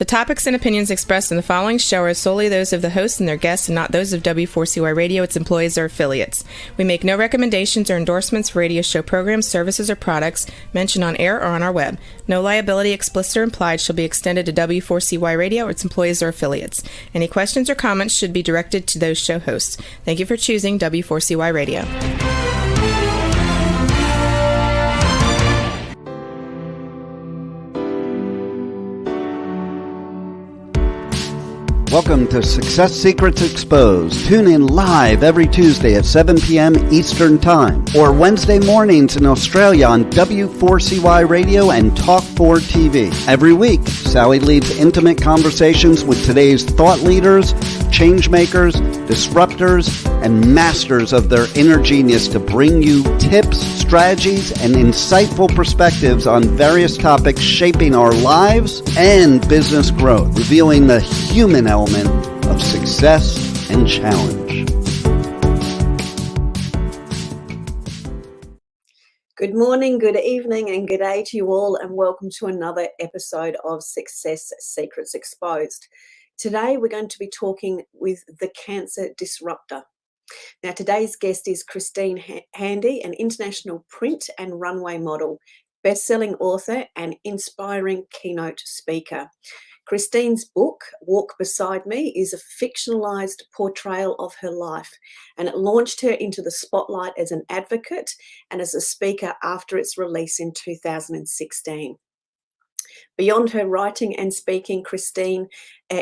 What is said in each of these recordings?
The topics and opinions expressed in the following show are solely those of the host and their guests and not those of W4CY Radio, its employees, or affiliates. We make no recommendations or endorsements for radio show programs, services, or products mentioned on air or on our web. No liability, explicit or implied, shall be extended to W4CY Radio or its employees or affiliates. Any questions or comments should be directed to those show hosts. Thank you for choosing W4CY Radio. Welcome to Success Secrets Exposed. Tune in live every Tuesday at 7 p.m. Eastern Time or Wednesday mornings in Australia on W4CY Radio and Talk4 TV. Every week, Sally leads intimate conversations with today's thought leaders, change makers, disruptors, and masters of their inner genius to bring you tips, strategies, and insightful perspectives on various topics shaping our lives and business growth, revealing the human element of success and challenge. Good morning, good evening, and good day to you all, and welcome to another episode of Success Secrets Exposed. Today, we're going to be talking with the Cancer Disruptor. Now, today's guest is Christine Handy, an international print and runway model, best-selling author, and inspiring keynote speaker. Christine's book, Walk Beside Me, is a fictionalized portrayal of her life, and it launched her into the spotlight as an advocate and as a speaker after its release in 2016. Beyond her writing and speaking, Christine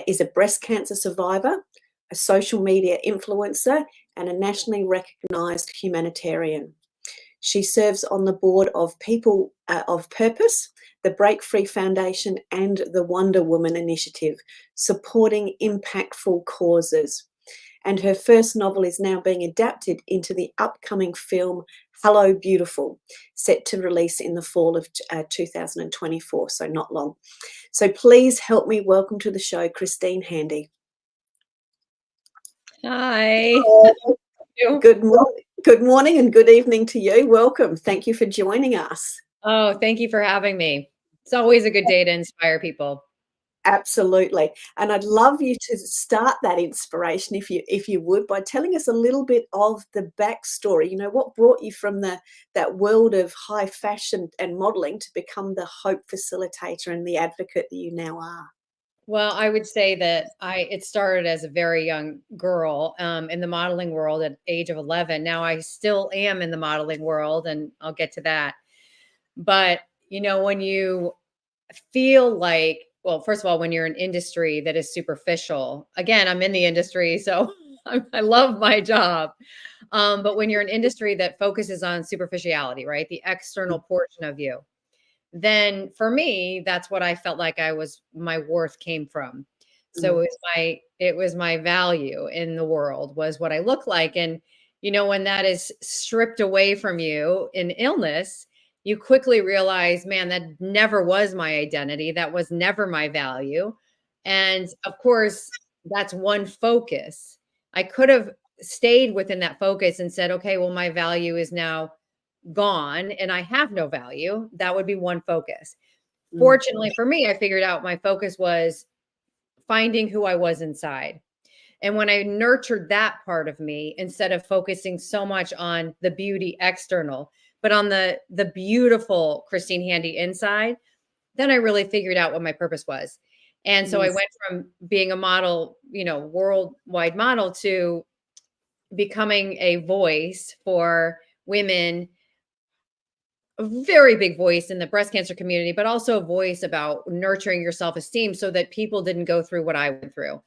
is a breast cancer survivor, a social media influencer, and a nationally recognized humanitarian. She serves on the board of People of Purpose, the Break Free Foundation, and the Wonder Woman Initiative, supporting impactful causes. And her first novel is now being adapted into the upcoming film Hello Beautiful, set to release in the fall of 2024, so not long. So please help me welcome to the show Christine Handy. Hi. Good morning and good evening to you. Welcome. Thank you for joining us. Oh, thank you for having me. It's always a good day to inspire people. Absolutely. And I'd love you to start that inspiration, if you would, by telling us a little bit of the backstory. You know, what brought you from that world of high fashion and modeling to become the hope facilitator and the advocate that you now are? Well, I would say that it started as a very young girl in the modeling world at age of 11. Now I still am in the modeling world, and I'll get to that. But, you know, when you feel like, well, first of all, when you're in industry that is superficial, again, I'm in the industry, so I love my job. But when you're in industry that focuses on superficiality, right? The external portion of you, then for me, that's what I felt like my worth came from. So it was my value in the world was what I look like. And, you know, when that is stripped away from you in illness, you quickly realize, man, that never was my identity. That was never my value. And of course, that's one focus. I could have stayed within that focus and said, okay, well, my value is now gone and I have no value. That would be one focus. Fortunately for me, I figured out my focus was finding who I was inside. And when I nurtured that part of me, instead of focusing so much on the beauty external, but on the beautiful Christine Handy inside, then I really figured out what my purpose was. And so I went from being a model, you know, worldwide model, to becoming a voice for women, a very big voice in the breast cancer community, but also a voice about nurturing your self-esteem so that people didn't go through what I went through.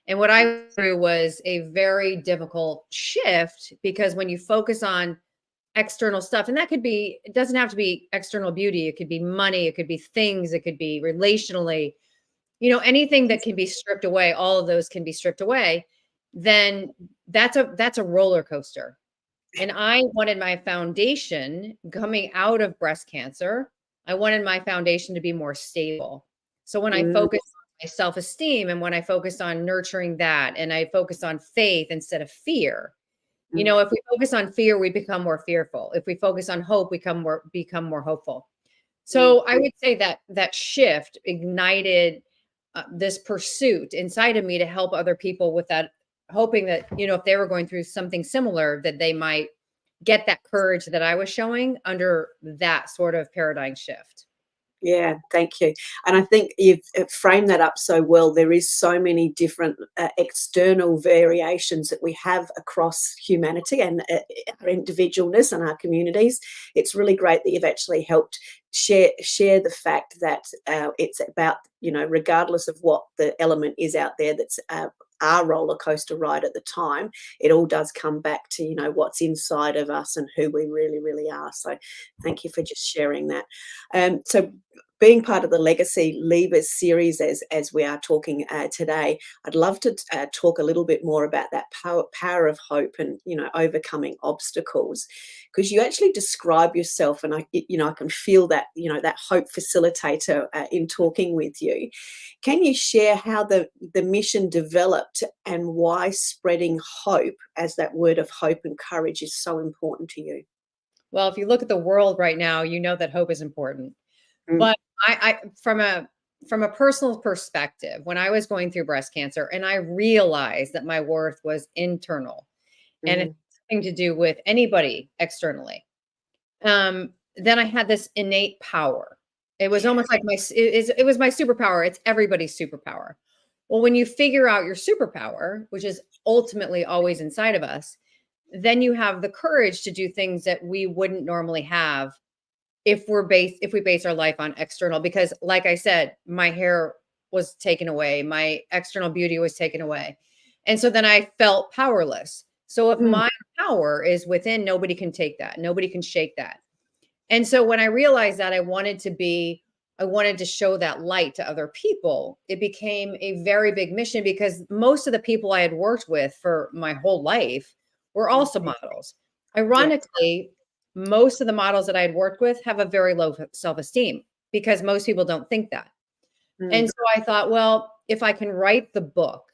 And what I went through was a very difficult shift, because when you focus on external stuff, and that could be, it doesn't have to be external beauty. It could be money. It could be things. It could be relationally, you know, anything that can be stripped away. All of those can be stripped away. Then that's a roller coaster. And I wanted my foundation coming out of breast cancer. I wanted my foundation to be more stable. So when I focused on my self-esteem, and when I focused on nurturing that, and I focused on faith instead of fear, you know, if we focus on fear, we become more fearful. If we focus on hope, we become more hopeful. So I would say that that shift ignited this pursuit inside of me to help other people with that, hoping that, if they were going through something similar, that they might get that courage that I was showing under that sort of paradigm shift. Yeah, thank you. And I think you've framed that up so well. There is so many different external variations that we have across humanity and our individualness and our communities. It's really great that you've actually helped share the fact that it's about, regardless of what the element is out there that's our roller coaster ride at the time, it all does come back to, what's inside of us and who we really, really are. So thank you for just sharing that. So being part of the Legacy Levers series, as we are talking today, I'd love to talk a little bit more about that power of hope and, overcoming obstacles, because you actually describe yourself, and I can feel that, that hope facilitator in talking with you. Can you share how the mission developed and why spreading hope, as that word of hope and courage, is so important to you? Well, if you look at the world right now, you know that hope is important. But I from a personal perspective, when I was going through breast cancer and I realized that my worth was internal and it's nothing to do with anybody externally, then I had this innate power. It was almost like it was my superpower. It's everybody's superpower. Well, when you figure out your superpower, which is ultimately always inside of us, then you have the courage to do things that we wouldn't normally have if we base our life on external. Because like I said, my hair was taken away, my external beauty was taken away. And so then I felt powerless. So if my power is within, nobody can take that. Nobody can shake that. And so when I realized that I wanted to show that light to other people, it became a very big mission, because most of the people I had worked with for my whole life were also models. Ironically, most of the models that I had worked with have a very low self-esteem, because most people don't think that. And so I thought, well, if I can write a book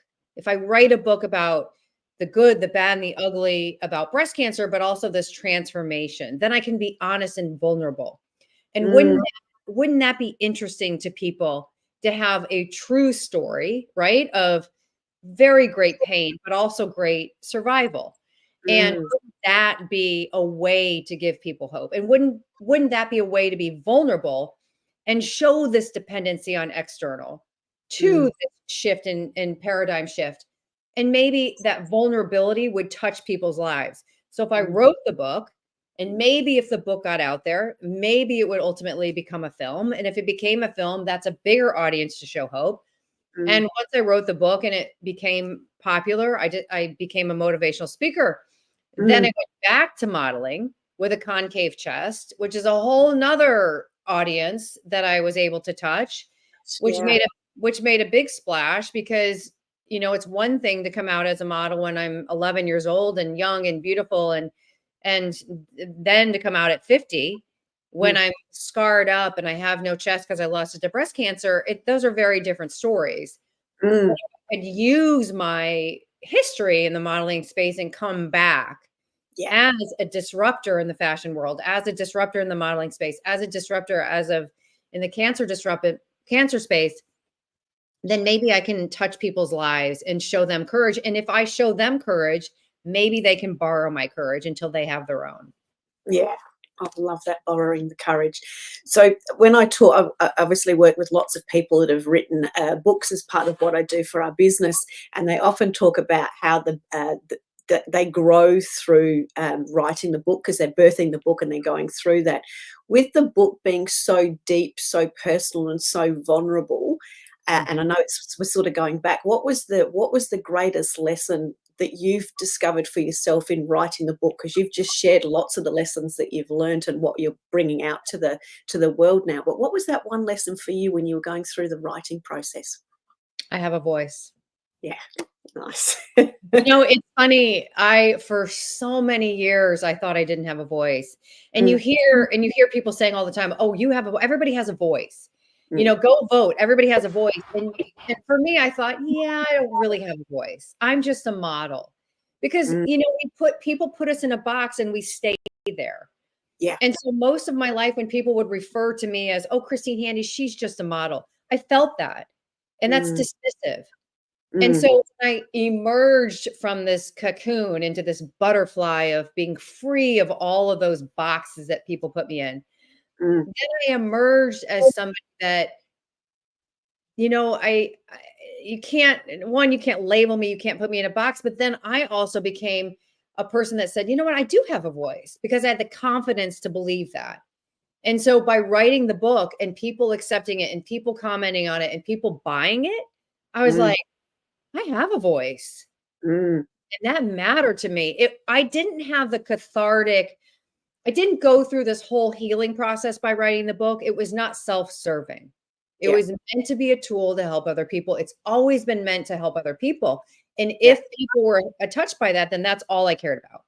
about the good, the bad, and the ugly about breast cancer, but also this transformation, then I can be honest and vulnerable. And wouldn't that be interesting to people to have a true story, right? Of very great pain, but also great survival. And wouldn't that be a way to give people hope? And wouldn't that be a way to be vulnerable and show this dependency on external to this shift in paradigm shift? And maybe that vulnerability would touch people's lives. So if I wrote the book, and maybe if the book got out there, maybe it would ultimately become a film. And if it became a film, that's a bigger audience to show hope. And once I wrote the book and it became popular, I became a motivational speaker. Then I went back to modeling with a concave chest, which is a whole nother audience that I was able to touch, which made a big splash, because, it's one thing to come out as a model when I'm 11 years old and young and beautiful, and then to come out at 50 when I'm scarred up and I have no chest because I lost it to breast cancer. Those are very different stories. I could use my history in the modeling space and come back as a disruptor in the fashion world, as a disruptor in the modeling space, as a disruptor in the cancer space. Then maybe I can touch people's lives and show them courage. And if I show them courage, maybe they can borrow my courage until they have their own. Yeah, I love that, borrowing the courage. So when I talk, I obviously work with lots of people that have written books as part of what I do for our business, and they often talk about how that they grow through writing the book, because they're birthing the book and they're going through that. With the book being so deep, so personal, and so vulnerable, and I know we're sort of going back. What was the greatest lesson that you've discovered for yourself in writing the book? Because you've just shared lots of the lessons that you've learned and what you're bringing out to the world now. But what was that one lesson for you when you were going through the writing process? I have a voice. Yeah, nice. It's funny. For so many years, I thought I didn't have a voice. And you hear people saying all the time, "Oh, everybody has a voice. Go vote. Everybody has a voice." And for me, I thought, I don't really have a voice. I'm just a model, because people put us in a box and we stay there. Yeah. And so most of my life, when people would refer to me as, "Oh, Christine Handy, she's just a model," I felt that. And that's Mm, dismissive. And mm, so when I emerged from this cocoon into this butterfly of being free of all of those boxes that people put me in, mm, then I emerged as somebody that, I you can't one, you can't label me, you can't put me in a box, but then I also became a person that said, "You know what? I do have a voice," because I had the confidence to believe that. And so by writing the book and people accepting it and people commenting on it and people buying it, I was mm, like, I have a voice. mm. And that mattered to me. I didn't have the cathartic, I didn't go through this whole healing process by writing the book. It was not self-serving. It Yeah, was meant to be a tool to help other people. It's always been meant to help other people. And yeah, if people were touched by that, then that's all I cared about.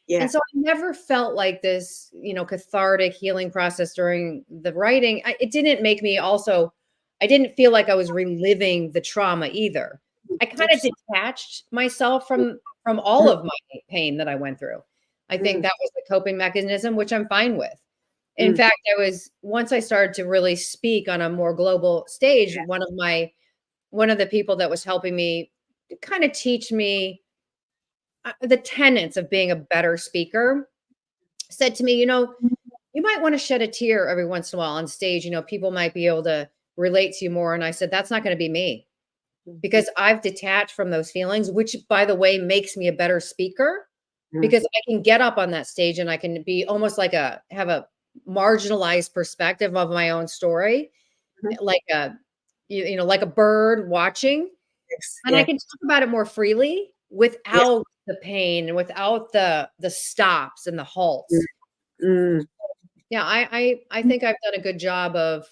yeah. And so I never felt like this, cathartic healing process during the writing. It didn't make me also, I didn't feel like I was reliving the trauma either. I kind of Absolutely. detached myself from all of my pain that I went through. I think Mm, that was the coping mechanism, which I'm fine with. In mm, fact, once I started to really speak on a more global stage, yeah. one of the people that was helping me kind of teach me the tenets of being a better speaker said to me, you might want to shed a tear every once in a while on stage. People might be able to relate to you more. And I said, that's not going to be me Mm, because I've detached from those feelings, which by the way, makes me a better speaker mm, because I can get up on that stage and I can be almost like have a marginalized perspective of my own story, mhm. like like a bird watching. Yes, And I yeah. can talk about it more freely Yeah. without the pain and without the stops and the Mm, halts. mm. Yeah, I think I've done a good job of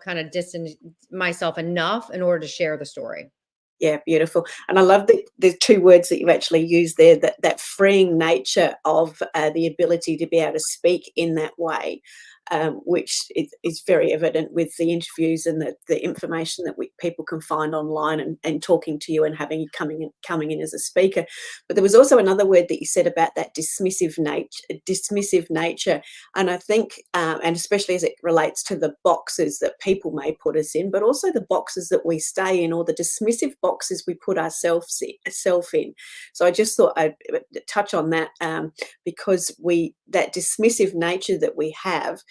kind of distancing myself enough in order to share the story. Yeah, beautiful. And I love the two words that you've actually used there, that freeing nature of the ability to be able to speak in that way, which is very evident with the interviews and the information that people can find online and talking to you and having you coming in as a speaker. But there was also another word that you said about that dismissive nature. And I think, and especially as it relates to the boxes that people may put us in, but also the boxes that we stay in or the dismissive boxes we put ourselves in. So I just thought I'd touch on that because that dismissive nature that we have,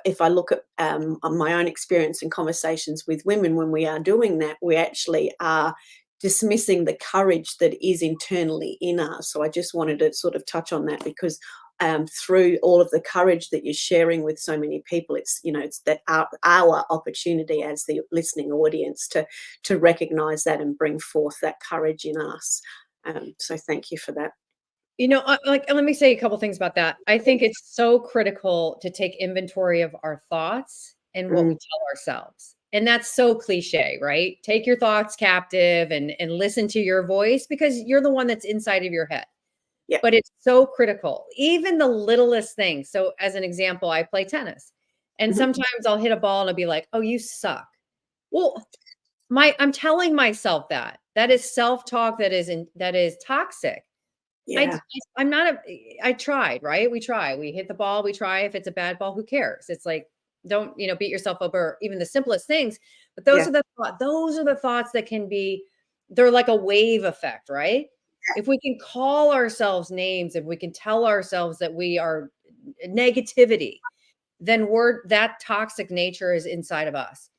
if I look at on my own experience and conversations with women, when we are doing that, we actually are dismissing the courage that is internally in us. So I just wanted to sort of touch on that because through all of the courage that you're sharing with so many people, it's that our opportunity as the listening audience to recognize that and bring forth that courage in us. So thank you for that. Let me say a couple things about that. I think it's so critical to take inventory of our thoughts and what we Mm, tell ourselves. And that's so cliche, right? Take your thoughts captive and listen to your voice because you're the one that's inside of your head. yeah. But it's so critical, even the littlest things. So, as an example, I play tennis, and Mhm. sometimes I'll hit a ball and I'll be like, "Oh, you suck." Well, I'm telling myself that. That is self-talk that is toxic. Yeah. I'm not I tried, right? We try. We hit the ball, we try. If it's a bad ball, who cares? It's like, don't, beat yourself up or even the simplest things. But Yeah. those are the thoughts that can be, they're like a wave effect, right? If we can call ourselves names, if we can tell ourselves that we are negativity, then that toxic nature is inside of us.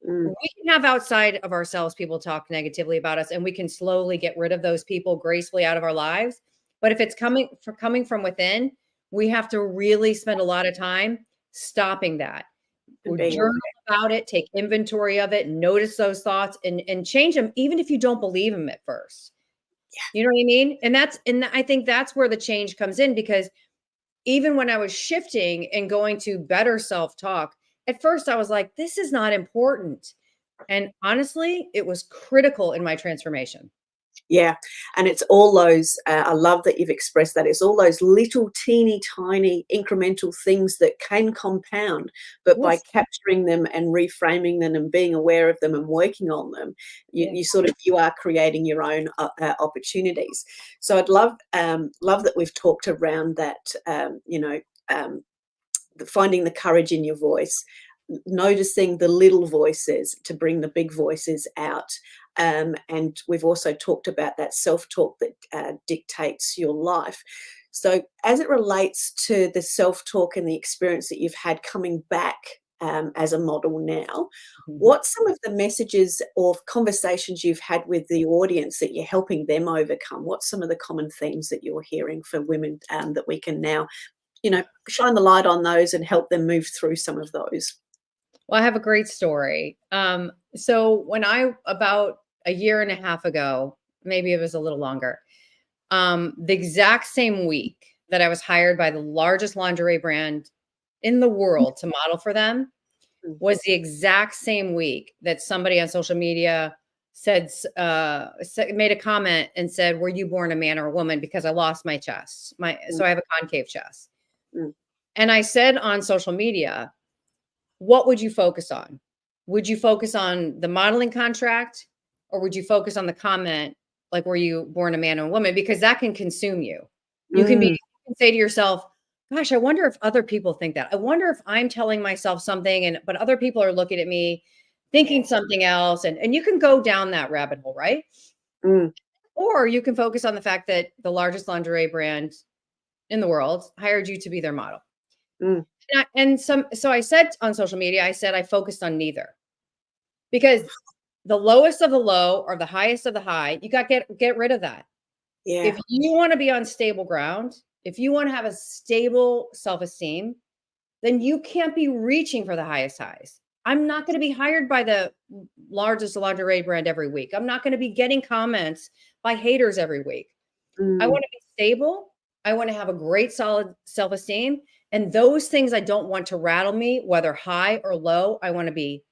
Mm, We can have outside of ourselves people talk negatively about us, and we can slowly get rid of those people gracefully out of our lives. But if it's coming from within, we have to really spend a lot of time stopping that. and Or being aware. journal about it, take inventory of it, notice those thoughts, and change them, even if you don't believe them at first. You know what I mean? And I think that's where the change comes in because even when I was shifting and going to better self-talk, at first I was like, this is not important. And honestly, it was critical in my transformation. Yeah, and it's all those, I love that you've expressed that. It's all those little teeny tiny incremental things that can compound, but by Yes. capturing them and reframing them and being aware of them and working on them, Yeah. you are creating your own opportunities. So I'd love that we've talked around that, um, finding the courage in your voice. noticing the little voices to bring the big voices out. And we've also talked about that self-talk that dictates your life. So as it relates to the self-talk and the experience that you've had coming back as a model now, what's some of the messages or conversations you've had with the audience that you're helping them overcome? What's some of the common themes that you're hearing for women that we can now, shine the light on those and help them move through some of those? Well, I have a great story. So when about a year and a half ago, maybe it was a little longer, the exact same week that I was hired by the largest lingerie brand in the world to model for them was the exact same week that somebody on social media made a comment and said, "Were you born a man or a woman?" Because I lost my chest. So I have a concave chest. Mm. And I said on social media, what would you focus on? Would you focus on the modeling contract, or would you focus on the comment, like, were you born a man or a woman? Because that can consume you. You can say to yourself, gosh, I wonder if other people think that. I wonder if I'm telling myself something but other people are looking at me thinking something else. And you can go down that rabbit hole, right? Mm. Or you can focus on the fact that the largest lingerie brand in the world hired you to be their model. Mm. So I said on social media, I said I focused on neither, because the lowest of the low or the highest of the high, you got to get rid of that. Yeah. If you want to be on stable ground, if you want to have a stable self-esteem, then you can't be reaching for the highest highs. I'm not going to be hired by the largest lingerie brand every week. I'm not going to be getting comments by haters every week. I want to be stable. I want to have a great, solid self-esteem. And those things I don't want to rattle me, whether high or low. I want to be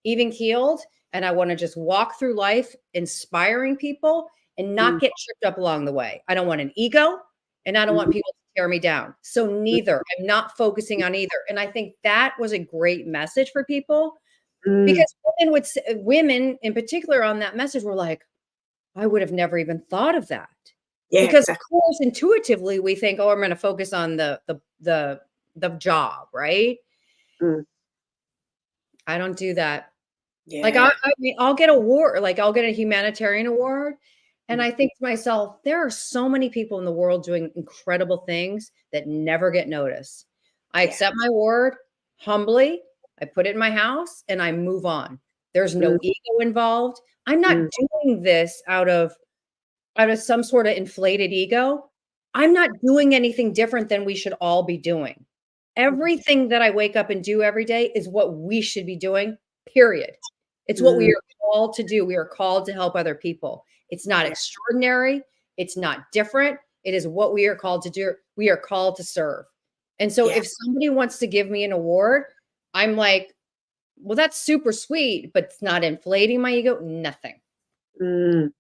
even keeled, and I want to just walk through life inspiring people and not get tripped up along the way. I don't want an ego, and I don't want people to tear me down. So neither. I'm not focusing on either. And I think that was a great message for people, because women in particular on that message were like, I would have never even thought of that. Yeah, Because exactly. of course, intuitively we think, oh, I'm going to focus on the job, right? Mm. I don't do that. Yeah. Like I mean, I'll get I'll get a humanitarian award, and I think to myself, there are so many people in the world doing incredible things that never get noticed. I accept my award humbly. I put it in my house and I move on. There's no ego involved. I'm not doing this out of some sort of inflated ego. I'm not doing anything different than we should all be doing. Everything that I wake up and do every day is what we should be doing, period. It's what we are called to do. We are called to help other people. It's not extraordinary. It's not different. It is what we are called to do. We are called to serve. And so if somebody wants to give me an award, I'm like, well, that's super sweet, but it's not inflating my ego, nothing. And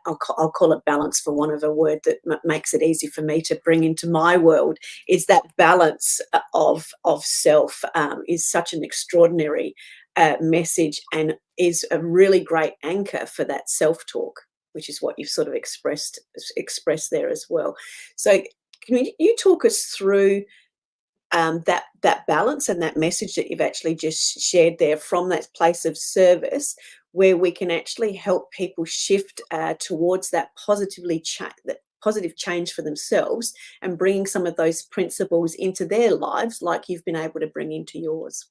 I'll call it balance, for want of a word that makes it easy for me to bring into my world, is that balance of self is such an extraordinary message, and is a really great anchor for that self-talk, which is what you've sort of expressed there as well. So can you talk us through that balance and that message that you've actually just shared there, from that place of service, where we can actually help people shift towards that positive change for themselves, and bringing some of those principles into their lives, like you've been able to bring into yours?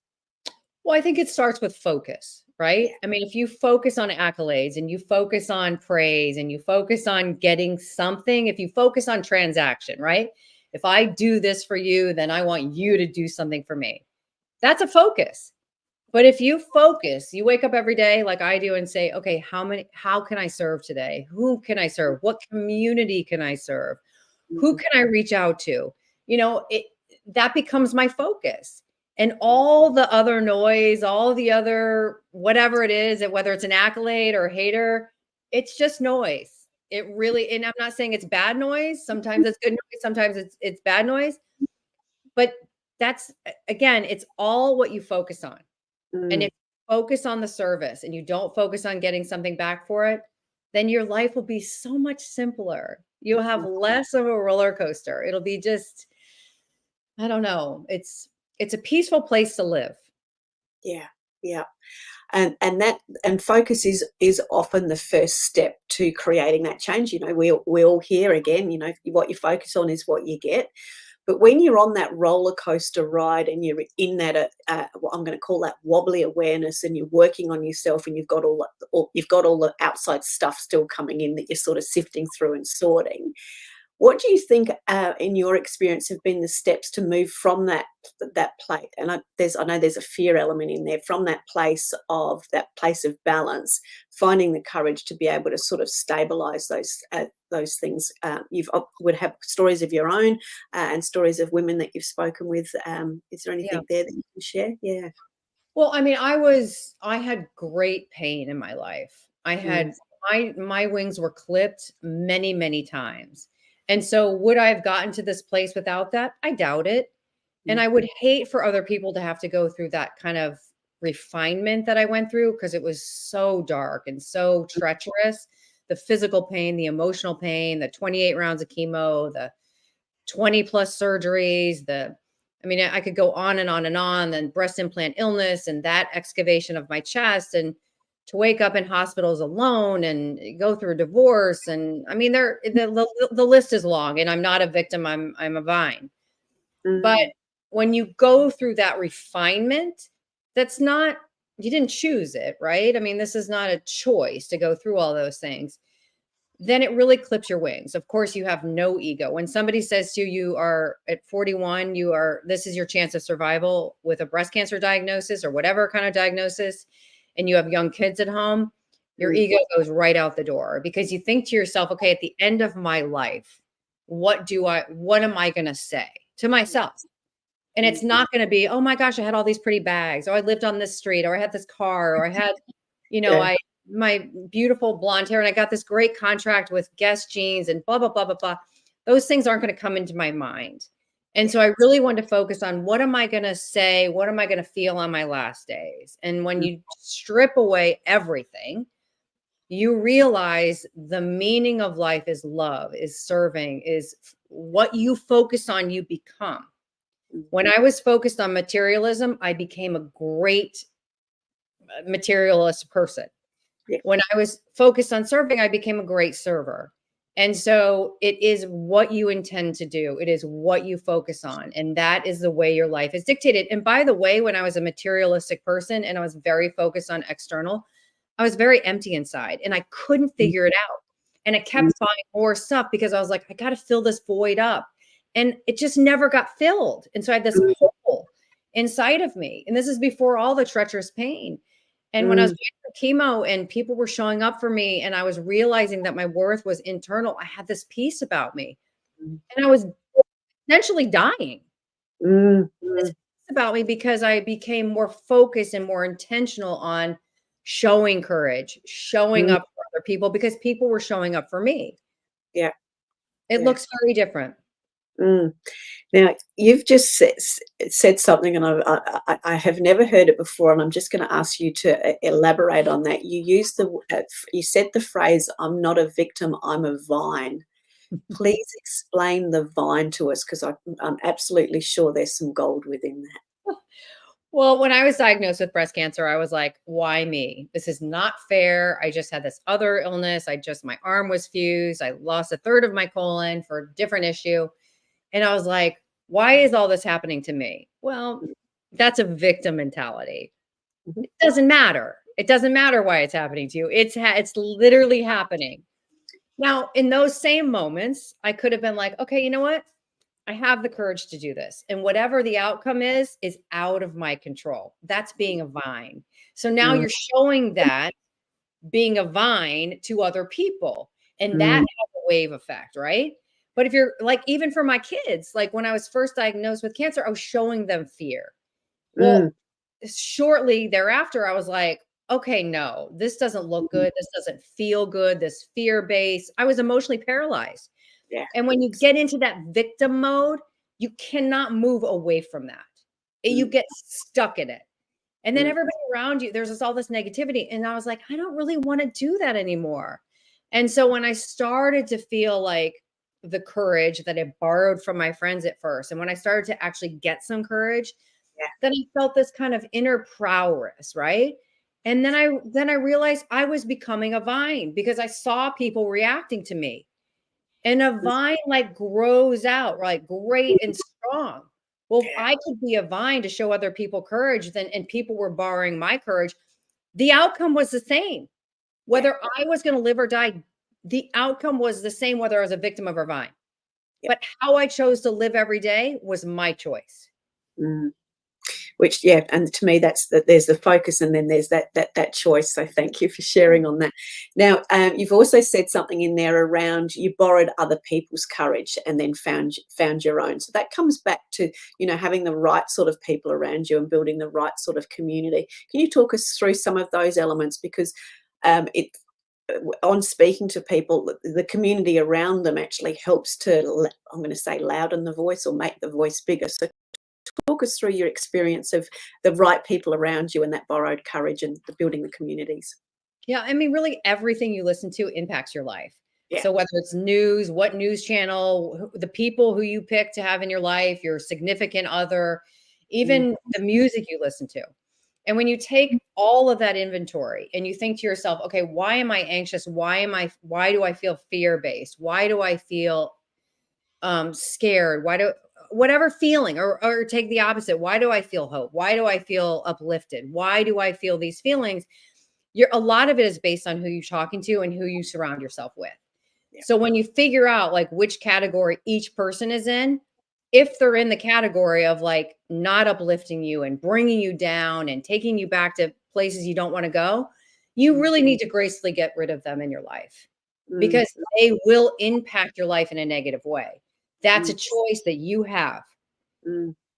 Well, I think it starts with focus, right? I mean, if you focus on accolades and you focus on praise and you focus on getting something, if you focus on transaction, right? If I do this for you, then I want you to do something for me. That's a focus. But if you focus, you wake up every day like I do and say, okay, how can I serve today? Who can I serve? What community can I serve? Who can I reach out to? That becomes my focus. And all the other noise, all the other, whatever it is, whether it's an accolade or a hater, it's just noise. It really, and I'm not saying it's bad noise. Sometimes it's good noise. Sometimes it's bad noise. But that's, again, it's all what you focus on. And if you focus on the service and you don't focus on getting something back for it, then your life will be so much simpler. You'll have less of a roller coaster. It'll be just, I don't know. it's a peaceful place to live. Yeah. Yeah. And focus is often the first step to creating that change. We all hear again, what you focus on is what you get. But when you're on that roller coaster ride and you're in that, what I'm going to call that wobbly awareness, and you're working on yourself, and you've got all the outside stuff still coming in that you're sort of sifting through and sorting. What do you think, in your experience, have been the steps to move from that place? And I know there's a fear element in there, from that place of balance, finding the courage to be able to sort of stabilize those things. You've would have stories of your own, and stories of women that you've spoken with. Is there anything there that you can share? Yeah. Well, I mean, I had great pain in my life. I had my wings were clipped many, many times. And so would I have gotten to this place without that? I doubt it. And I would hate for other people to have to go through that kind of refinement that I went through, because it was so dark and so treacherous. The physical pain, the emotional pain, the 28 rounds of chemo, the 20 plus surgeries, I mean, I could go on and on and on, then breast implant illness and that excavation of my chest, and to wake up in hospitals alone and go through a divorce. And I mean, the list is long, and I'm not a victim. I'm a vine. But when you go through that refinement, you didn't choose it, right? I mean, this is not a choice to go through all those things. Then it really clips your wings. Of course, you have no ego. When somebody says to you, you are at 41, this is your chance of survival with a breast cancer diagnosis or whatever kind of diagnosis, and you have young kids at home, your ego goes right out the door, because you think to yourself, okay, at the end of my life, what am I going to say to myself? And it's not going to be, oh my gosh, I had all these pretty bags, or I lived on this street, or I had this car, or I had, my beautiful blonde hair, and I got this great contract with Guess jeans and blah, blah, blah, blah, blah. Those things aren't going to come into my mind. And so I really wanted to focus on, what am I going to say? What am I going to feel on my last days? And when you strip away everything, you realize the meaning of life is love, is serving, is what you focus on, you become. When I was focused on materialism, I became a great materialist person. When I was focused on serving, I became a great server. And so it is what you intend to do. It is what you focus on. And that is the way your life is dictated. And by the way, when I was a materialistic person and I was very focused on external, I was very empty inside, and I couldn't figure it out. And I kept buying more stuff because I was like, I got to fill this void up. And it just never got filled. And so I had this hole inside of me. And this is before all the treacherous pain. And when I was doing chemo and people were showing up for me, and I was realizing that my worth was internal, I had this peace about me, and I was essentially dying. This peace about me, because I became more focused and more intentional on showing courage, showing up for other people, because people were showing up for me. Yeah. It looks very different. Now, you've just said something, and I have never heard it before, and I'm just going to ask you to elaborate on that. You said the phrase, "I'm not a victim, I'm a vine." Please explain the vine to us, because I'm absolutely sure there's some gold within that. Well, when I was diagnosed with breast cancer, I was like, why me? This is not fair. I just had this other illness. My arm was fused. I lost a third of my colon for a different issue. And I was like, why is all this happening to me? Well, that's a victim mentality. It doesn't matter. It doesn't matter why it's happening to you. It's literally happening. Now, in those same moments, I could have been like, okay, you know what? I have the courage to do this. And whatever the outcome is out of my control. That's being a vine. So now you're showing that being a vine to other people. And that has a wave effect, right? But if you're like, even for my kids, like when I was first diagnosed with cancer, I was showing them fear. Well, shortly thereafter, I was like, okay, no, this doesn't look good. This doesn't feel good. This fear-based. I was emotionally paralyzed. Yeah. And when you get into that victim mode, you cannot move away from that. You get stuck in it. And then everybody around you, there's all this negativity. And I was like, I don't really want to do that anymore. And so when I started to feel like the courage that I borrowed from my friends at first, and when I started to actually get some courage, then I felt this kind of inner prowess, right? And then I realized I was becoming a vine because I saw people reacting to me. And a vine like grows out like great and strong. Well, if I could be a vine to show other people courage, then and people were borrowing my courage, the outcome was the same. Whether I was going to live or die, the outcome was the same whether I was a victim of a vine. But how I chose to live every day was my choice. Mm. Which, and to me, there's the focus, and then there's that choice. So thank you for sharing on that. Now, you've also said something in there around you borrowed other people's courage and then found your own. So that comes back to having the right sort of people around you and building the right sort of community. Can you talk us through some of those elements? Because on speaking to people, the community around them actually helps to, I'm going to say, louden the voice or make the voice bigger. So talk us through your experience of the right people around you and that borrowed courage and the building the communities. Yeah, I mean, really everything you listen to impacts your life. Yeah. So whether it's news, what news channel, the people who you pick to have in your life, your significant other, even the music you listen to. And when you take all of that inventory and you think to yourself, okay, why am I anxious? Why do I feel fear-based? Why do I feel scared? Whatever feeling, or take the opposite. Why do I feel hope? Why do I feel uplifted? Why do I feel these feelings? A lot of it is based on who you're talking to and who you surround yourself with. Yeah. So when you figure out like which category each person is in, if they're in the category of like not uplifting you and bringing you down and taking you back to places you don't want to go, you really need to gracefully get rid of them in your life because they will impact your life in a negative way. That's a choice that you have.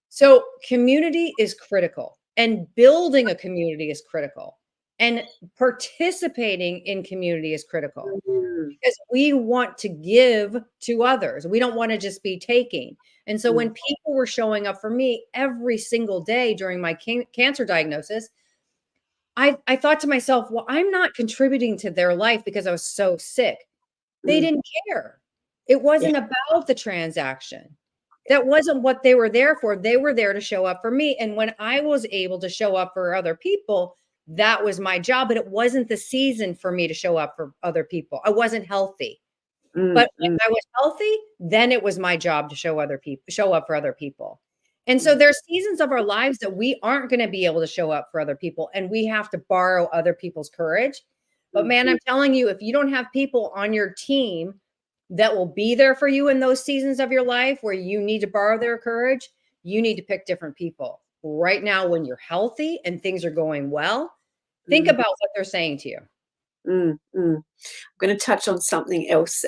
So community is critical, and building a community is critical, and participating in community is critical because we want to give to others. We don't want to just be taking. And so when people were showing up for me every single day during my cancer diagnosis, I thought to myself, well, I'm not contributing to their life because I was so sick. They didn't care. It wasn't about the transaction. That wasn't what they were there for. They were there to show up for me. And when I was able to show up for other people, that was my job. But it wasn't the season for me to show up for other people. I wasn't healthy. But when I was healthy, then it was my job to show up for other people. And so there's seasons of our lives that we aren't going to be able to show up for other people, and we have to borrow other people's courage. But man, I'm telling you, if you don't have people on your team that will be there for you in those seasons of your life where you need to borrow their courage, you need to pick different people. Right now, when you're healthy and things are going well, think about what they're saying to you. I'm going to touch on something else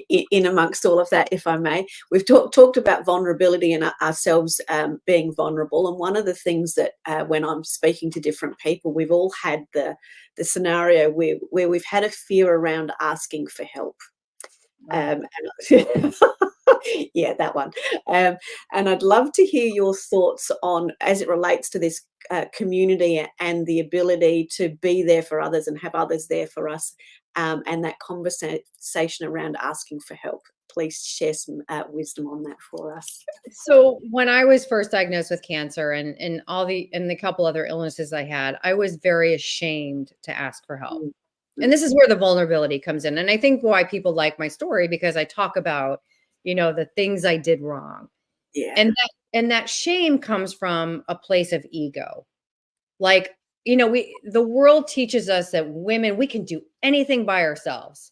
in amongst all of that, if I may. We've talked about vulnerability and ourselves being vulnerable. And one of the things that when I'm speaking to different people, we've all had the scenario where we've had a fear around asking for help. Yeah, that one. And I'd love to hear your thoughts on, as it relates to this community and the ability to be there for others and have others there for us, and that conversation around asking for help. Please share some wisdom on that for us. So when I was first diagnosed with cancer and the couple other illnesses I had, I was very ashamed to ask for help. And this is where the vulnerability comes in. And I think why people like my story, because I talk about, the things I did wrong. Yeah. And that shame comes from a place of ego. Like, the world teaches us that women, we can do anything by ourselves.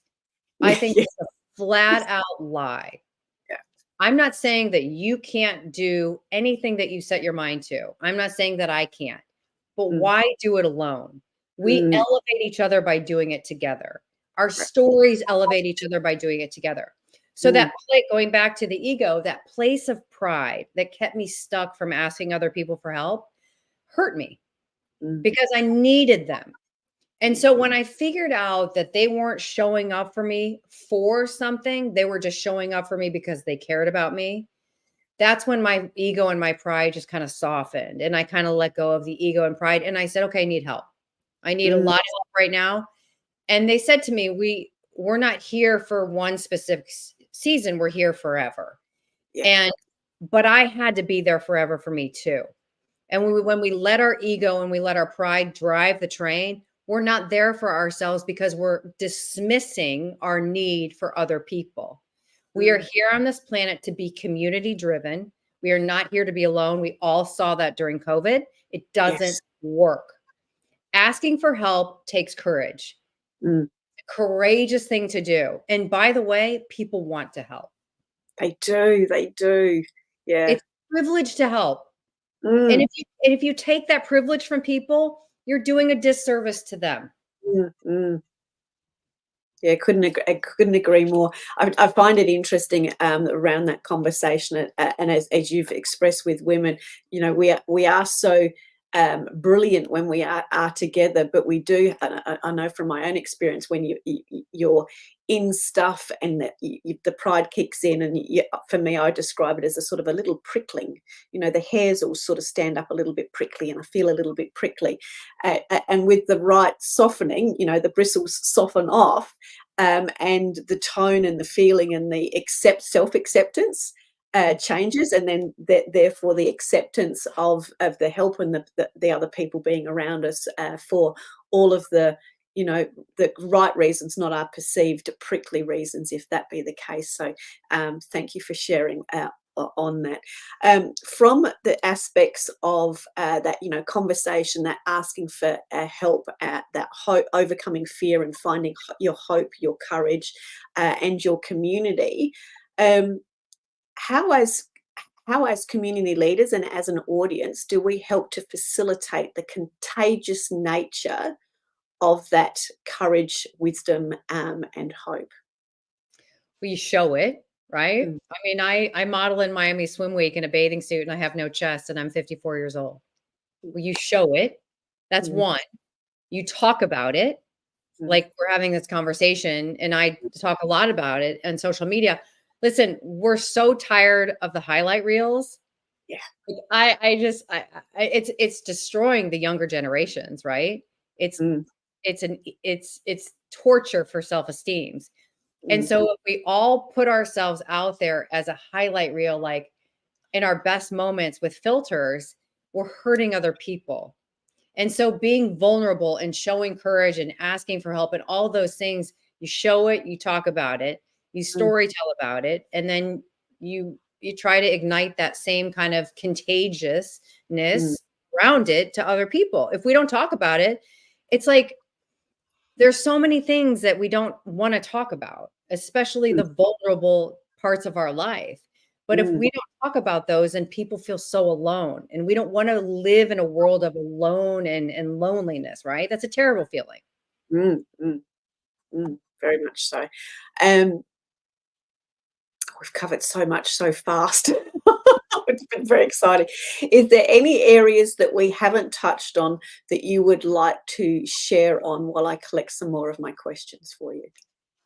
I think it's a flat out lie. Yeah. I'm not saying that you can't do anything that you set your mind to. I'm not saying that I can't, but why do it alone? We elevate each other by doing it together. Our stories elevate each other by doing it together. So that going back to the ego, that place of pride that kept me stuck from asking other people for help hurt me because I needed them. And so when I figured out that they weren't showing up for me for something, they were just showing up for me because they cared about me. That's when my ego and my pride just kind of softened, and I kind of let go of the ego and pride. And I said, okay, I need help. I need a lot of help right now. And they said to me, we're not here for one specific season. We're here forever. But I had to be there forever for me too. And when we let our ego and we let our pride drive the train, we're not there for ourselves because we're dismissing our need for other people. We are here on this planet to be community driven. We are not here to be alone. We all saw that during COVID. It doesn't work. Asking for help takes courage. Mm. A courageous thing to do. And by the way, people want to help. They do. They do. Yeah. It's a privilege to help. Mm. And if you take that privilege from people, you're doing a disservice to them. Yeah, I couldn't agree more. I find it interesting around that conversation, and as you've expressed with women, you know, we are so brilliant when we are together, but we do. I know from my own experience when you're in stuff and the pride kicks in, and for me, I describe it as a sort of a little prickling. You know, the hairs all sort of stand up a little bit prickly, and I feel a little bit prickly. And with the right softening, you know, the bristles soften off, and the tone and the feeling and the self-acceptance changes, and then therefore the acceptance of the help and the other people being around us for all of the, you know, the right reasons, not our perceived prickly reasons, if that be the case. So thank you for sharing on that. From the aspects of that, you know, conversation, that asking for help, that hope, overcoming fear and finding your hope, your courage, and your community, how as community leaders and as an audience do we help to facilitate the contagious nature of that courage, wisdom, and hope? We show it, right? Mm. I mean, I model in Miami Swim Week in a bathing suit and I have no chest and I'm 54 years old. Well, you show it. That's Mm. one. You talk about it. Mm. Like we're having this conversation and I talk a lot about it on social media. Listen, we're so tired of the highlight reels. Yeah. Like, it's destroying the younger generations, right? It's Mm. it's torture for self-esteem. And Mm. so if we all put ourselves out there as a highlight reel, like in our best moments with filters, we're hurting other people. And so being vulnerable and showing courage and asking for help and all those things, you show it, you talk about it, you Mm. story tell about it, and then you try to ignite that same kind of Mm. contagiousness around it to other people. If we don't talk about it, it's like there's so many things that we don't want to talk about, especially Mm. the vulnerable parts of our life. But if Mm. we don't talk about those, and people feel so alone, and we don't want to live in a world of alone and loneliness, right? That's a terrible feeling. Mm. Mm. Mm. Very much so. Um, we've covered so much so fast. It's been very exciting. Is there any areas that we haven't touched on that you would like to share on while I collect some more of my questions for you?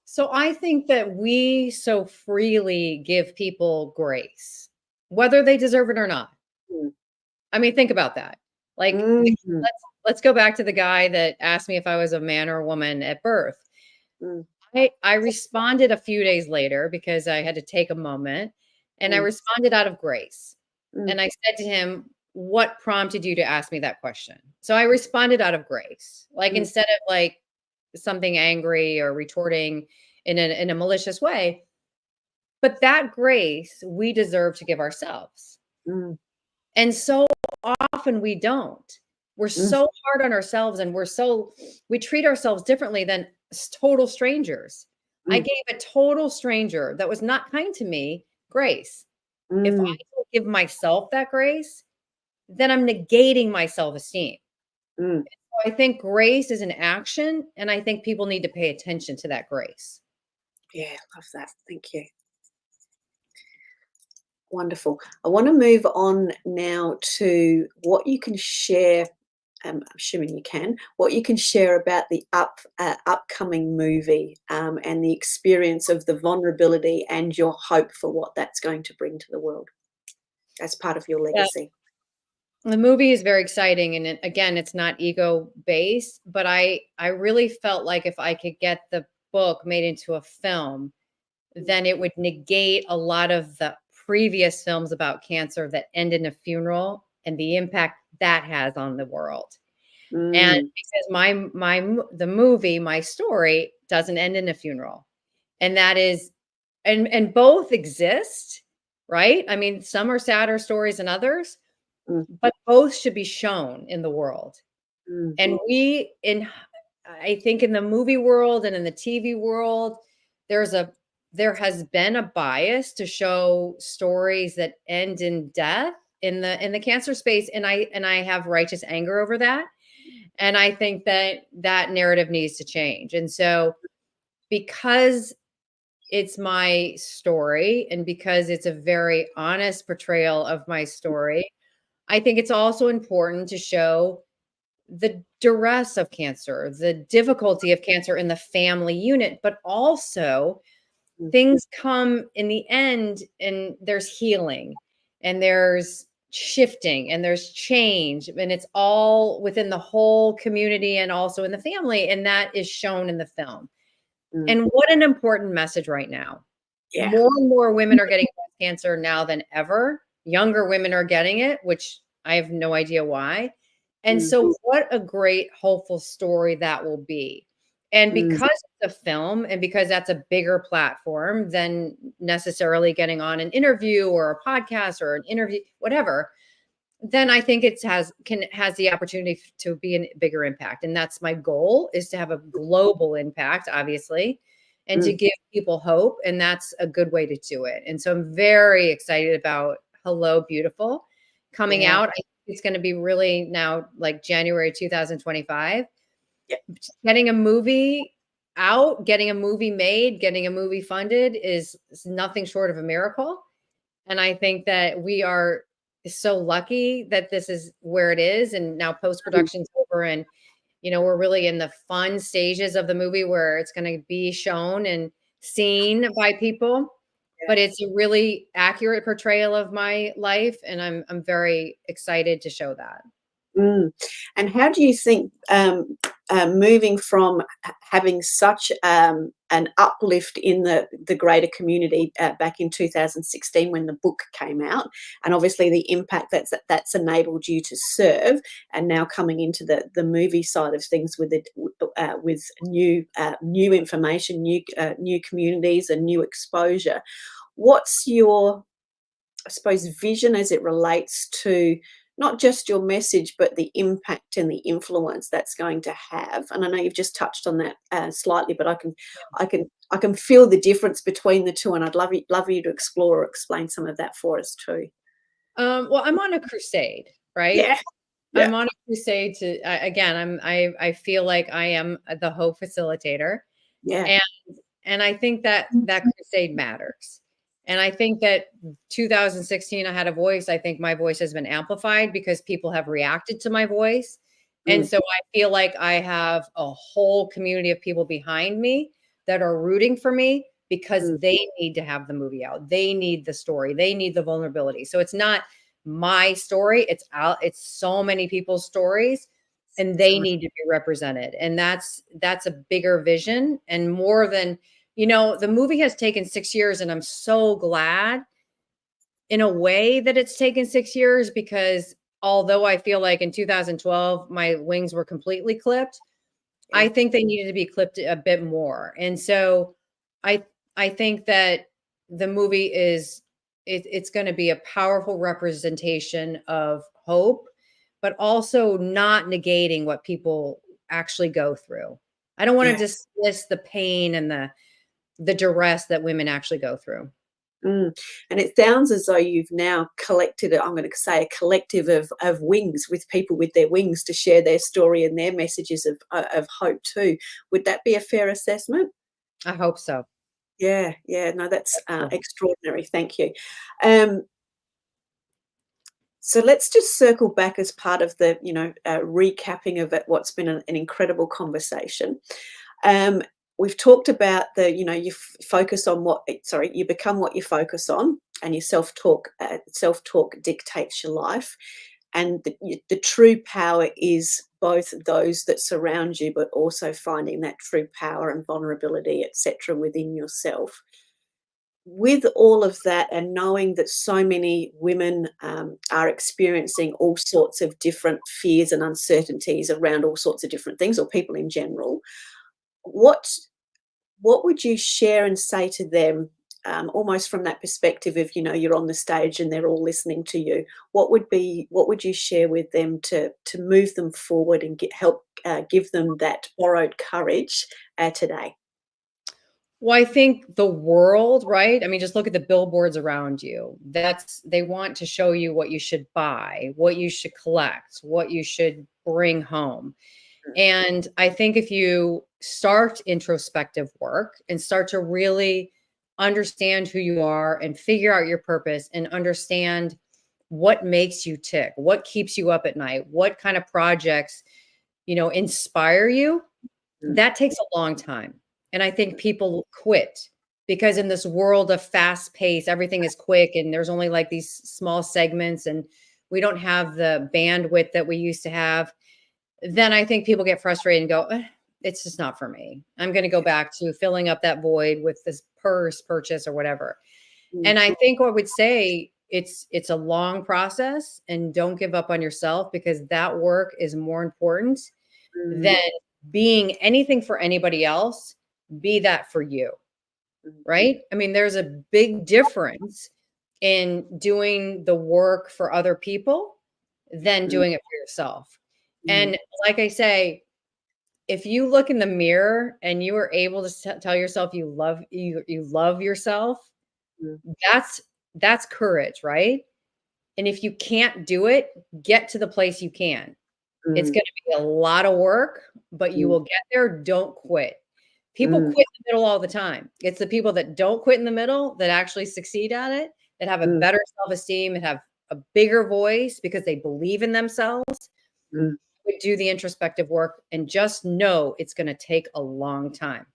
So I think that we so freely give people grace, whether they deserve it or not. Mm. I mean, think about that. Like, Mhm. let's go back to the guy that asked me if I was a man or a woman at birth. Mm. I responded a few days later because I had to take a moment, and I Mm. responded out of grace. Mm. And I said to him, "What prompted you to ask me that question?" So I responded out of grace. Like Mm. instead of like something angry or retorting in a malicious way, but that grace we deserve to give ourselves. Mm. And so often we don't. We're Mm. so hard on ourselves and we treat ourselves differently than total strangers. I Mm. gave a total stranger that was not kind to me grace. If I Mm. don't give myself that grace, then I'm negating my self-esteem. Mm. So I think grace is an action, and I think people need to pay attention to that grace. Yeah, love that. Thank you. Wonderful. I want to move on now to what you can share. I'm assuming you can. What you can share about the upcoming movie, and the experience of the vulnerability and your hope for what that's going to bring to the world as part of your Yeah. legacy. The movie is very exciting, and again, it's not ego based, but I really felt like if I could get the book made into a film, then it would negate a lot of the previous films about cancer that end in a funeral and the impact that has on the world. And Mm. because the movie, my story doesn't end in a funeral. And that is, and both exist, right? I mean, some are sadder stories than others, Mm. but both should be shown in the world. Mm. And I think in the movie world and in the TV world, there has been a bias to show stories that end in death in the cancer space, and I have righteous anger over that. And I think that that narrative needs to change. And so, because it's my story and because it's a very honest portrayal of my story, I think it's also important to show the duress of cancer, the difficulty of cancer in the family unit, but also Mm. things come in the end and there's healing and there's shifting and there's change, and it's all within the whole community and also in the family, and that is shown in the film. Mm. And what an important message right now. Yeah. More and more women are getting breast cancer now than ever. Younger women are getting it, which I have no idea why. And Mm. so what a great hopeful story that will be. And Mm. because it's a film and because that's a bigger platform than necessarily getting on an interview or a podcast or an interview, whatever, then I think it has the opportunity to be a bigger impact. And that's my goal, is to have a global impact, obviously, and to Mm. give people hope. And that's a good way to do it. And so I'm very excited about Hello Beautiful coming Yeah. out. I think it's going to be really now like January 2025. Yeah. Getting a movie out, getting a movie made, getting a movie funded is nothing short of a miracle. And I think that we are so lucky that this is where it is. And now post-production's over, and, we're really in the fun stages of the movie where it's going to be shown and seen by people. But it's a really accurate portrayal of my life. And I'm very excited to show that. Mm. And how do you think moving from having such an uplift in the greater community back in 2016 when the book came out, and obviously the impact that's enabled you to serve, and now coming into the movie side of things with new information, new communities, and new exposure, what's your, I suppose, vision as it relates to not just your message, but the impact and the influence that's going to have? And I know you've just touched on that slightly, but I can feel the difference between the two, and I'd love you to explore or explain some of that for us too. Well, I'm on a crusade, right? Yeah, yeah, I'm on a crusade again, I feel like I am the hope facilitator. yeah. And I think that that crusade matters. And I think that 2016, I had a voice. I think my voice has been amplified because people have reacted to my voice. And Mm. so I feel like I have a whole community of people behind me that are rooting for me because Mm. they need to have the movie out. They need the story. They need the vulnerability. So it's not my story. It's so many people's stories, and they need to be represented. And that's a bigger vision, and more than, the movie has taken 6 years, and I'm so glad in a way that it's taken 6 years, because although I feel like in 2012 my wings were completely clipped, Yeah. I think they needed to be clipped a bit more. And so I I think that the movie it's going to be a powerful representation of hope, but also not negating what people actually go through. I don't want to Yeah. dismiss the pain and the duress that women actually go through. Mm. And it sounds as though you've now collected, I'm going to say, a collective of wings, with people with their wings to share their story and their messages of hope too. Would that be a fair assessment? I hope so. Yeah, yeah. No, that's Cool. extraordinary. Thank you. So let's just circle back as part of the, recapping of it, what's been an incredible conversation. Um, we've talked about you focus on you become what you focus on, and your self-talk dictates your life. And the true power is both those that surround you, but also finding that true power and vulnerability, etc., within yourself. with all of that, and knowing that so many women are experiencing all sorts of different fears and uncertainties around all sorts of different things, or people in general, what would you share and say to them, almost from that perspective of, you're on the stage and they're all listening to you? What would you share with them to move them forward and help give them that borrowed courage today? Well, I think the world, right? I mean, just look at the billboards around you. They want to show you what you should buy, what you should collect, what you should bring home. And I think if you start introspective work and start to really understand who you are and figure out your purpose and understand what makes you tick, what keeps you up at night, what kind of projects, inspire you, that takes a long time. And I think people quit because in this world of fast pace, everything is quick and there's only like these small segments and we don't have the bandwidth that we used to have. Then I think people get frustrated and go, it's just not for me. I'm going to go back to filling up that void with this purchase or whatever. And I think I would say it's a long process, and don't give up on yourself, because that work is more important than being anything for anybody else. Be that for you, right? I mean, there's a big difference in doing the work for other people than doing it for yourself. And like I say, if you look in the mirror and you are able to tell yourself you love yourself, that's courage, right? And if you can't do it, get to the place you can. It's going to be a lot of work, but you will get there. Don't quit. People quit in the middle all the time. It's the people that don't quit in the middle that actually succeed at it, that have a better self-esteem, that have a bigger voice because they believe in themselves. Would do the introspective work and just know it's going to take a long time.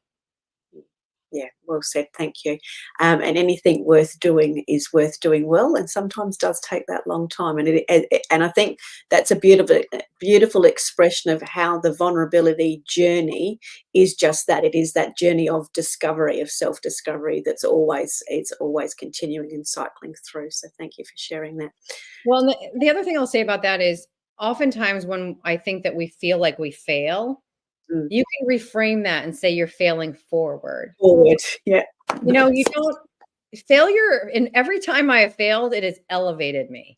Yeah, well said. Thank you. And anything worth doing is worth doing well, and sometimes does take that long time. And I think that's a beautiful expression of how the vulnerability journey is just that. It is that journey of discovery, of self-discovery, it's always continuing and cycling through. So thank you for sharing that. Well, the other thing I'll say about that is, oftentimes when I think that we feel like we fail, you can reframe that and say you're failing forward. Yeah. You don't failure. And every time I have failed, it has elevated me.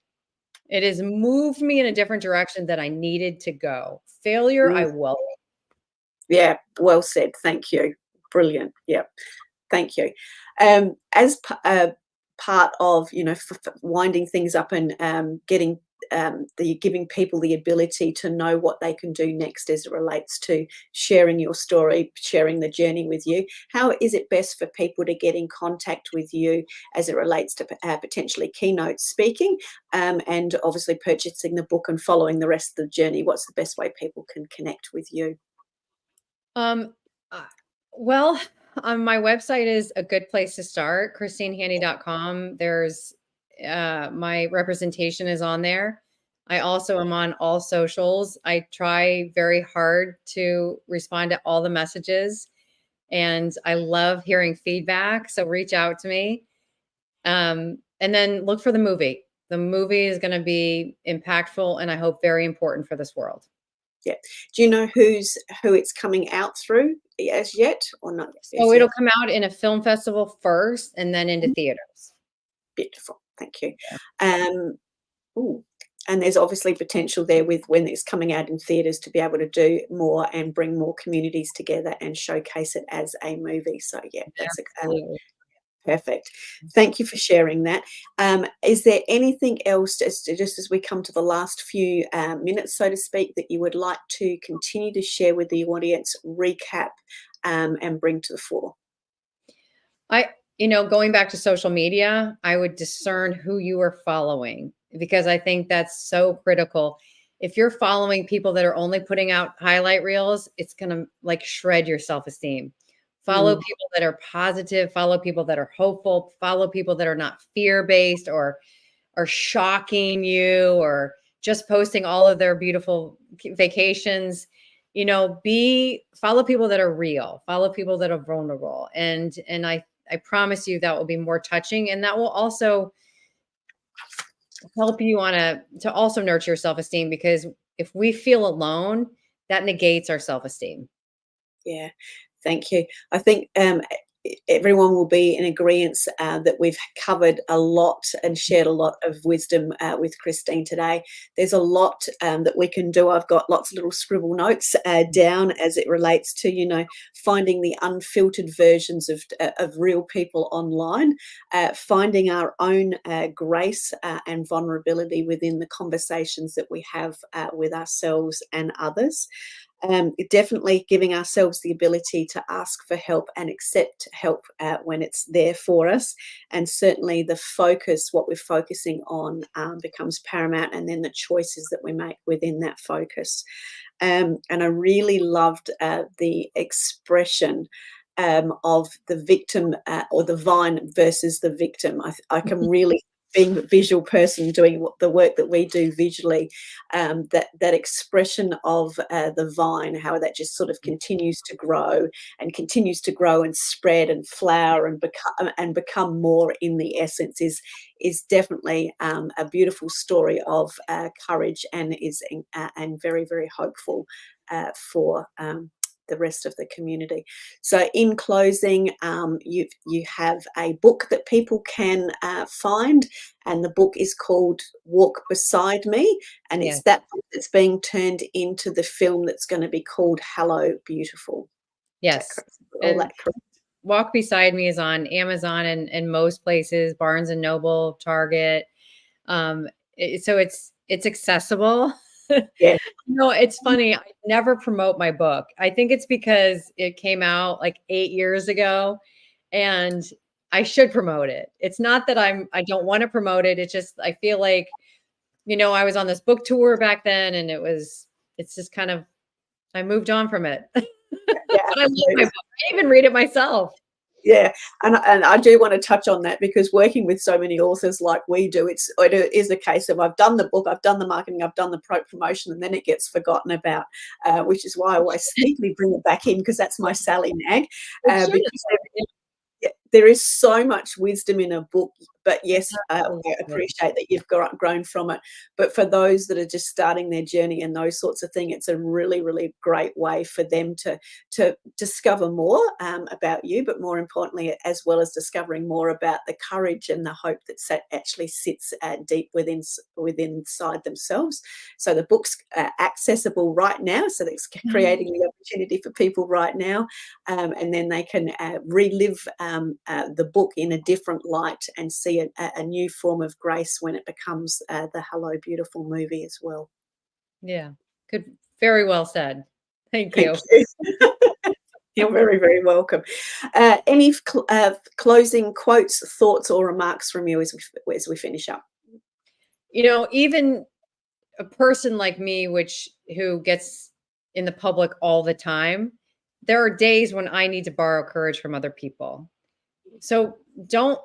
It has moved me in a different direction that I needed to go. Failure, I welcome. Yeah, well said. Thank you. Brilliant. Yeah. Thank you. As part of, winding things up and giving people the ability to know what they can do next as it relates to sharing your story, sharing the journey with you, how is it best for people to get in contact with you as it relates to potentially keynote speaking, and obviously purchasing the book and following the rest of the journey? What's the best way people can connect with you? Well, my website is a good place to start, christinehaney.com. There's my representation is on there. I also am on all socials. I try very hard to respond to all the messages, and I love hearing feedback. So reach out to me. And then look for the movie. The movie is going to be impactful and I hope very important for this world. Yeah. Do you know who it's coming out through as yet, or not? So it'll come out in a film festival first and then into theaters. Beautiful. Thank you. And there's obviously potential there with when it's coming out in theaters to be able to do more and bring more communities together and showcase it as a movie. So yeah, that's perfect. Thank you for sharing that. Is there anything else, just as we come to the last few minutes, so to speak, that you would like to continue to share with the audience, recap, and bring to the fore? Going back to social media, I would discern who you are following, because I think that's so critical. If you're following people that are only putting out highlight reels, it's going to like shred your self-esteem. Follow people that are positive, follow people that are hopeful, follow people that are not fear-based or are shocking you or just posting all of their beautiful vacations. Follow people that are real, follow people that are vulnerable. And I promise you that will be more touching, and that will also help you to also nurture your self-esteem, because if we feel alone, that negates our self-esteem. Yeah, thank you. I think everyone will be in agreement that we've covered a lot and shared a lot of wisdom with Christine today. There's a lot that we can do. I've got lots of little scribble notes down as it relates to, finding the unfiltered versions of real people online, finding our own grace and vulnerability within the conversations that we have with ourselves and others. Definitely giving ourselves the ability to ask for help and accept help when it's there for us. And certainly the focus, what we're focusing on, becomes paramount, and then the choices that we make within that focus. And I really loved the expression of the victim or the vine versus the victim. I can really, being a visual person doing the work that we do visually, that expression of the vine, how that just sort of continues to grow and spread and flower and become more in the essence is definitely a beautiful story of courage, and is and very, very hopeful for the rest of the community. So in closing, you have a book that people can find, and the book is called Walk Beside Me, and it's that book that's being turned into the film that's going to be called Hello Beautiful. Yes. All that correct? Walk Beside Me is on Amazon and most places, Barnes and Noble, Target. So it's accessible. Yeah. It's funny. I never promote my book. I think it's because it came out like 8 years ago, and I should promote it. It's not that I don't want to promote it. It's just, I feel like, I was on this book tour back then, and it's just kind of, I moved on from it. Yeah, but I love my book. I even read it myself. Yeah, and I do want to touch on that, because working with so many authors like we do, it is a case of I've done the book, I've done the marketing, I've done the promotion, and then it gets forgotten about, which is why I always sneakily bring it back in, because that's my Sally nag. Because there is so much wisdom in a book, but yes, I appreciate that you've grown from it. But for those that are just starting their journey and those sorts of things, it's a really, really great way for them to discover more about you, but more importantly, as well as discovering more about the courage and the hope that actually sits deep inside themselves. So the book's accessible right now, so that's creating the opportunity for people right now, and then they can relive the book in a different light and see a new form of grace when it becomes the Hello Beautiful movie as well. Yeah, good. Very well said. Thank you. You're very, very welcome. Any closing quotes, thoughts, or remarks from you as we finish up? Even a person like me, who gets in the public all the time, there are days when I need to borrow courage from other people. So don't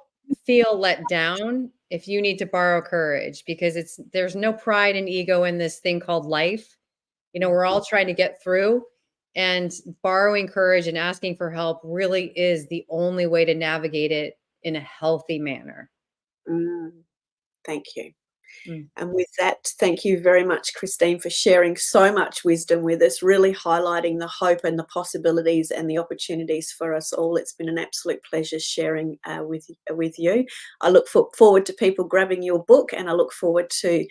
feel let down if you need to borrow courage, because there's no pride and ego in this thing called life. We're all trying to get through, and borrowing courage and asking for help really is the only way to navigate it in a healthy manner. Thank you. And with that, thank you very much, Christine, for sharing so much wisdom with us, really highlighting the hope and the possibilities and the opportunities for us all. It's been an absolute pleasure sharing with you. I look forward to people grabbing your book, and I look forward to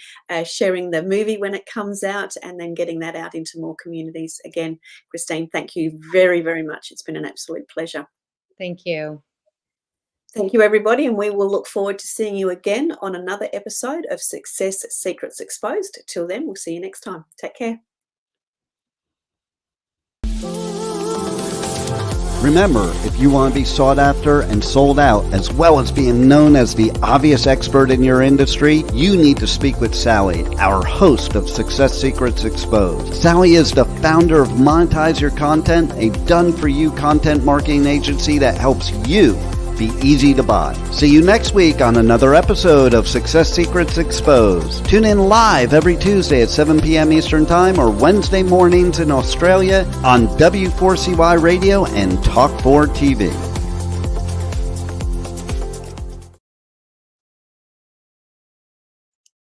sharing the movie when it comes out, and then getting that out into more communities. Again, Christine, thank you very, very much. It's been an absolute pleasure. Thank you. Thank you, everybody, and we will look forward to seeing you again on another episode of Success Secrets Exposed. Till then, we'll see you next time. Take care. Remember, if you want to be sought after and sold out, as well as being known as the obvious expert in your industry, you need to speak with Sally, our host of Success Secrets Exposed. Sally is the founder of Monetize Your Content, a done-for-you content marketing agency that helps you be easy to buy. See you next week on another episode of Success Secrets Exposed. Tune in live every Tuesday at 7 p.m. Eastern Time, or Wednesday mornings in Australia on W4CY Radio and Talk4 TV.